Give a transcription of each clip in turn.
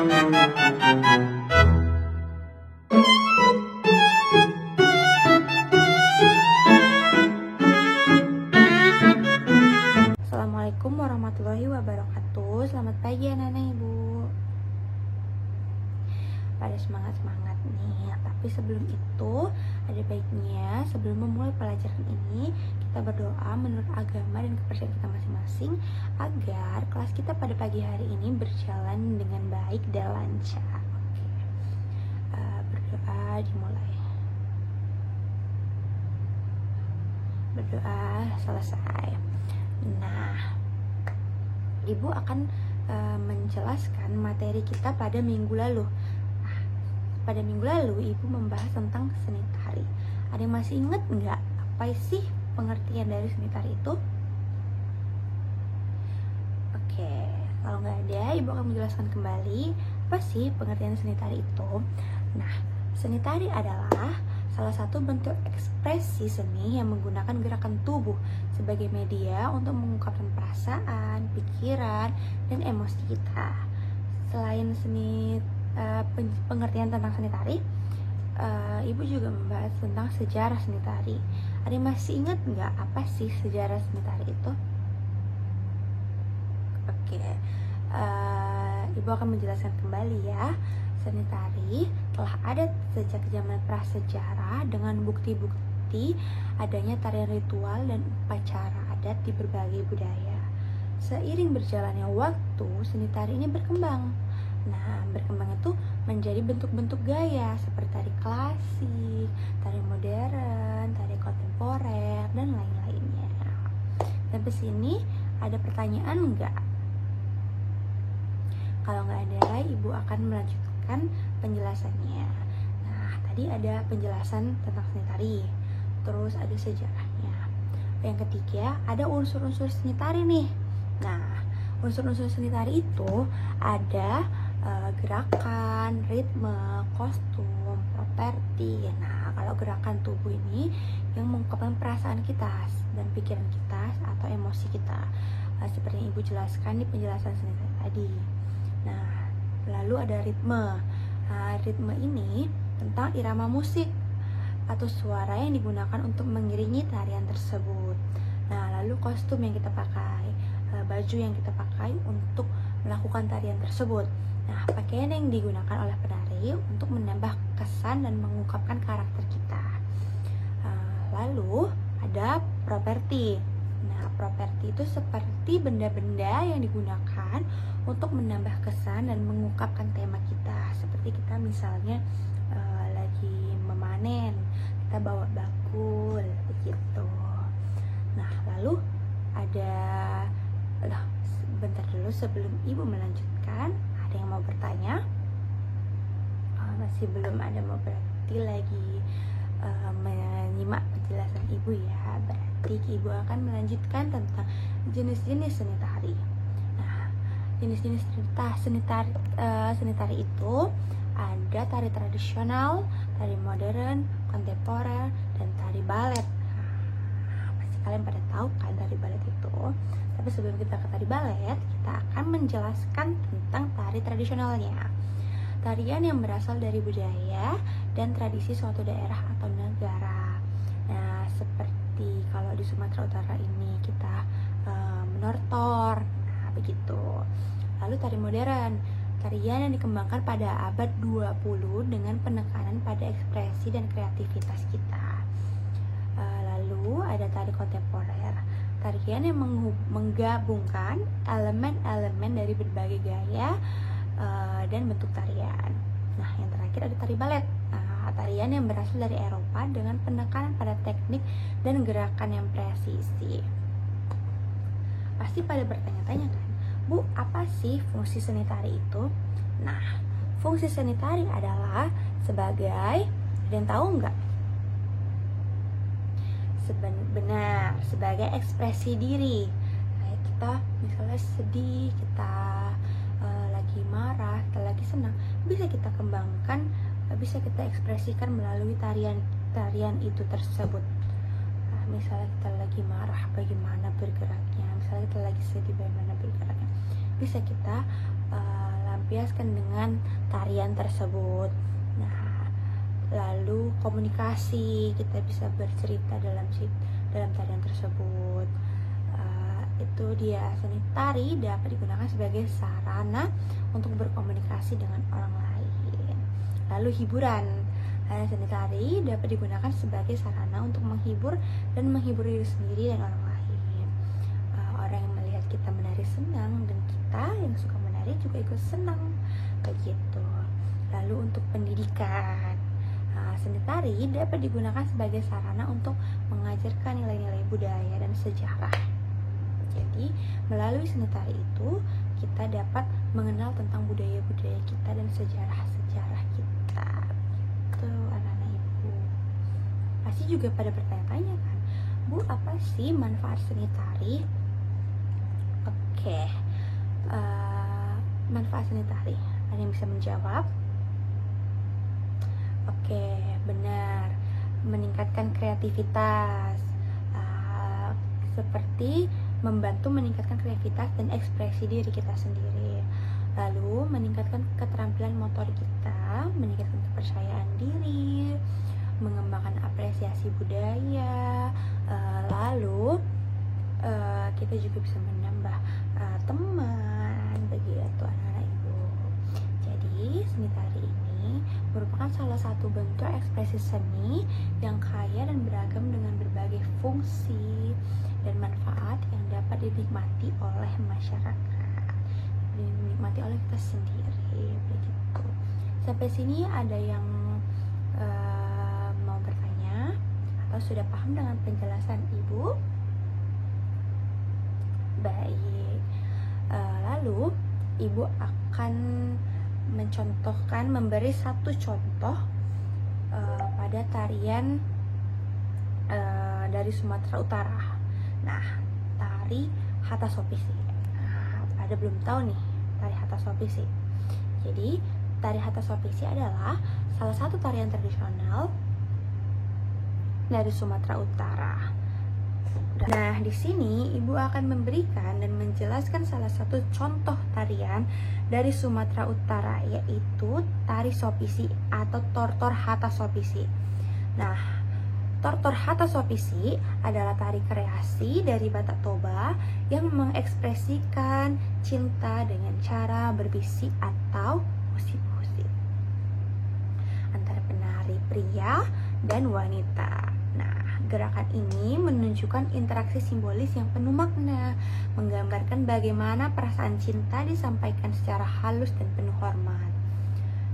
Assalamualaikum warahmatullahi wabarakatuh. Selamat pagi anak-anak ibu. Pada semangat-semangat nih. Tapi sebelum itu ada baiknya sebelum memulai pelajaran ini kita berdoa menurut agama dan kepercayaan kita masing-masing agar kelas kita pada pagi hari ini berjalan dengan baik dan lancar. Berdoa dimulai. Berdoa selesai. Nah, ibu akan menjelaskan materi kita pada minggu lalu. Pada minggu lalu ibu membahas tentang seni tari. Ada yang masih ingat nggak apa sih pengertian dari seni tari itu? Oke, kalau nggak ada, ibu akan menjelaskan kembali apa sih pengertian seni tari itu. Nah, seni tari adalah salah satu bentuk ekspresi seni yang menggunakan gerakan tubuh sebagai media untuk mengungkapkan perasaan, pikiran, dan emosi kita. Selain pengertian tentang seni tari, ibu juga membahas tentang sejarah seni tari. Ada yang masih ingat nggak apa sih sejarah seni tari itu? Oke, ibu akan menjelaskan kembali ya. Seni tari telah ada sejak zaman prasejarah dengan bukti-bukti adanya tarian ritual dan upacara adat di berbagai budaya. Seiring berjalannya waktu, seni tari ini berkembang. Nah, berkembang itu menjadi bentuk-bentuk gaya seperti tari klasik, tari modern, tari kontemporer, dan lain-lainnya. Sampai sini ada pertanyaan enggak? Kalau nggak ada, ibu akan melanjutkan penjelasannya. Nah, tadi ada penjelasan tentang seni tari, terus ada sejarahnya. Yang ketiga, ada unsur-unsur seni tari nih. Nah, unsur-unsur seni tari itu ada gerakan, ritme, kostum, properti. Nah, kalau gerakan tubuh ini yang mengungkapkan perasaan kita dan pikiran kita atau emosi kita, seperti yang ibu jelaskan di penjelasan seni tari tadi. Nah, lalu ada ritme. Nah, ritme ini tentang irama musik atau suara yang digunakan untuk mengiringi tarian tersebut. Nah, lalu kostum yang kita pakai, baju yang kita pakai untuk melakukan tarian tersebut. Nah, pakaian yang digunakan oleh penari untuk menambah kesan dan mengungkapkan karakter kita. Lalu ada properti. Nah, properti itu seperti benda-benda yang digunakan untuk menambah kesan dan mengungkapkan tema kita. Seperti kita misalnya lagi memanen, kita bawa bakul, begitu. Nah, lalu ada, bentar dulu sebelum ibu melanjutkan, ada yang mau bertanya? Masih belum ada, mau berarti lagi menyimak penjelasan ibu ya. Berarti ibu akan melanjutkan tentang jenis-jenis seni tari. Nah, jenis-jenis seni tari itu ada tari tradisional, tari modern, kontemporer, dan tari balet. Nah, pasti kalian pada tahu kan tari balet itu. Tapi sebelum kita ke tari balet, kita akan menjelaskan tentang tari tradisionalnya. Tarian yang berasal dari budaya dan tradisi suatu daerah atau negara. Nah, seperti kalau di Sumatera Utara ini kita menortor, nah begitu. Lalu tari modern, tarian yang dikembangkan pada abad 20 dengan penekanan pada ekspresi dan kreativitas kita. Lalu ada tari kontemporer, tarian yang menggabungkan elemen-elemen dari berbagai gaya dan bentuk tarian. Nah, yang terakhir ada tari balet. Nah, tarian yang berasal dari Eropa dengan penekanan pada teknik dan gerakan yang presisi. Pasti pada bertanya-tanya kan, Bu, apa sih fungsi seni tari itu? Nah, fungsi seni tari adalah sebagai, ada yang tahu nggak? Benar, sebagai ekspresi diri. Kayak kita misalnya sedih, kita lagi marah, kita lagi senang, bisa kita kembangkan, bisa kita ekspresikan melalui tarian itu tersebut. Nah, misalnya kita lagi marah, bagaimana bergeraknya? Misalnya kita lagi sedih, bagaimana bergeraknya? Bisa kita dibiaskan dengan tarian tersebut. Nah, lalu komunikasi, kita bisa bercerita dalam tarian tersebut. Itu dia, seni tari dapat digunakan sebagai sarana untuk berkomunikasi dengan orang lain. Lalu hiburan, seni tari dapat digunakan sebagai sarana untuk menghibur diri sendiri dan orang lain. Orang yang melihat kita menari senang, dan kita yang suka menari juga ikut senang, begitu. Lalu untuk pendidikan, seni tari dapat digunakan sebagai sarana untuk mengajarkan nilai-nilai budaya dan sejarah. Jadi melalui seni tari itu kita dapat mengenal tentang budaya-budaya kita dan sejarah-sejarah kita. Itu anak-anak ibu. Pasti juga pada bertanya-tanya kan, Bu, apa sih manfaat seni tari? Oke, manfaat seni tari. Ada yang bisa menjawab? Oke, benar. Meningkatkan kreativitas, seperti membantu meningkatkan kreativitas dan ekspresi diri kita sendiri. Lalu meningkatkan keterampilan motor kita, meningkatkan kepercayaan diri, mengembangkan apresiasi budaya. Lalu kita juga bisa menambah teman, begitu anak-anak ibu. Jadi seni tari ini merupakan salah satu bentuk ekspresi seni yang kaya dan beragam dengan berbagai fungsi dan manfaat yang dapat dinikmati oleh masyarakat, dinikmati oleh kita sendiri, begitu. Sampai sini ada yang mau bertanya atau sudah paham dengan penjelasan ibu? Baik, lalu ibu akan memberi satu contoh pada tarian dari Sumatera Utara. Nah, tari Hatha-Sopisi. Ada belum tahu nih tari Hatha-Sopisi? Jadi tari Hatha-Sopisi adalah salah satu tarian tradisional dari Sumatera Utara. Nah, di sini ibu akan memberikan dan menjelaskan salah satu contoh tarian dari Sumatera Utara, yaitu tari Sopisi atau Tortor Hatha-Sopisi. Nah, Tortor Hatha-Sopisi adalah tari kreasi dari Batak Toba yang mengekspresikan cinta dengan cara berbisik atau husip-husip antara penari pria dan wanita. Nah, gerakan ini menunjukkan interaksi simbolis yang penuh makna, menggambarkan bagaimana perasaan cinta disampaikan secara halus dan penuh hormat.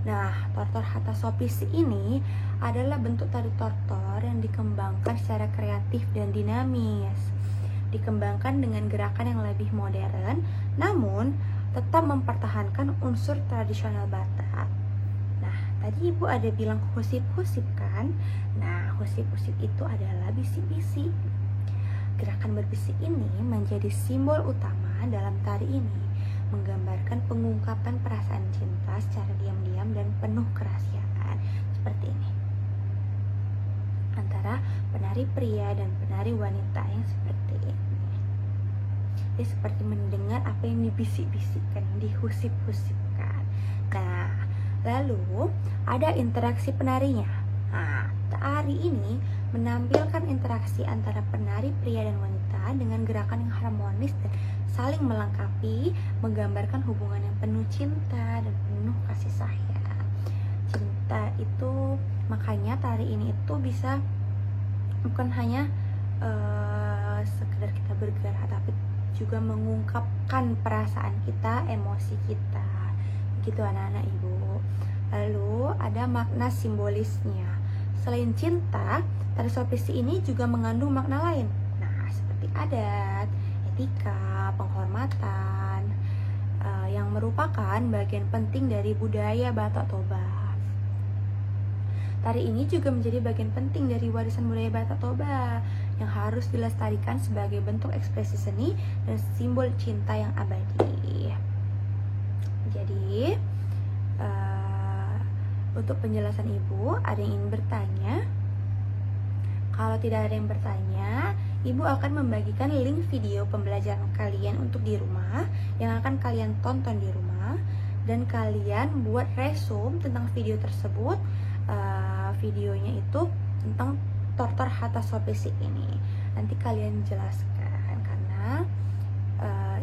Nah, Tortor Hatha-Sopisi ini adalah bentuk tari tortor yang dikembangkan secara kreatif dan dinamis. Dikembangkan dengan gerakan yang lebih modern, namun tetap mempertahankan unsur tradisional Batak. Nah, tadi ibu ada bilang husip-husip kan? Nah, husip-husip itu adalah bisik-bisik. Gerakan berbisik ini menjadi simbol utama dalam tari ini, menggambarkan pengungkapan perasaan cinta secara diam-diam dan penuh kerahasiaan, seperti ini, antara penari pria dan penari wanita yang seperti ini. Dia seperti mendengar apa yang dibisik-bisikkan, dihusip-husipkan. Nah, lalu ada interaksi penarinya. Nah, tari ini menampilkan interaksi antara penari pria dan wanita dengan gerakan yang harmonis dan saling melengkapi, menggambarkan hubungan yang penuh cinta dan penuh kasih sayang. Cinta itu, makanya tari ini itu bisa bukan hanya sekedar kita bergerak, tapi juga mengungkapkan perasaan kita, emosi kita, gitu anak-anak ibu. Lalu ada makna simbolisnya. Selain cinta, tari Sopisi ini juga mengandung makna lain. Nah, seperti adat, etika, penghormatan, yang merupakan bagian penting dari budaya Batak Toba. Tari ini juga menjadi bagian penting dari warisan budaya Batak Toba yang harus dilestarikan sebagai bentuk ekspresi seni dan simbol cinta yang abadi. Jadi, untuk penjelasan ibu, ada yang ingin bertanya? Kalau tidak ada yang bertanya, ibu akan membagikan link video pembelajaran kalian untuk di rumah yang akan kalian tonton di rumah. dan kalian buat resume tentang video tersebut. Videonya itu tentang tortor Hatasopisi ini. Nanti kalian jelaskan karena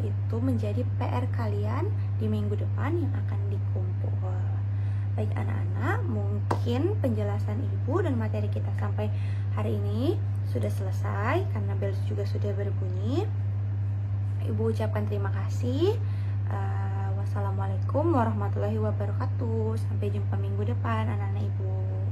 itu menjadi PR kalian di minggu depan yang akan dikumpul. Baik anak-anak, mungkin penjelasan ibu dan materi kita sampai hari ini sudah selesai karena bel juga sudah berbunyi. Ibu ucapkan terima kasih. Wassalamualaikum warahmatullahi wabarakatuh. Sampai jumpa minggu depan anak-anak ibu.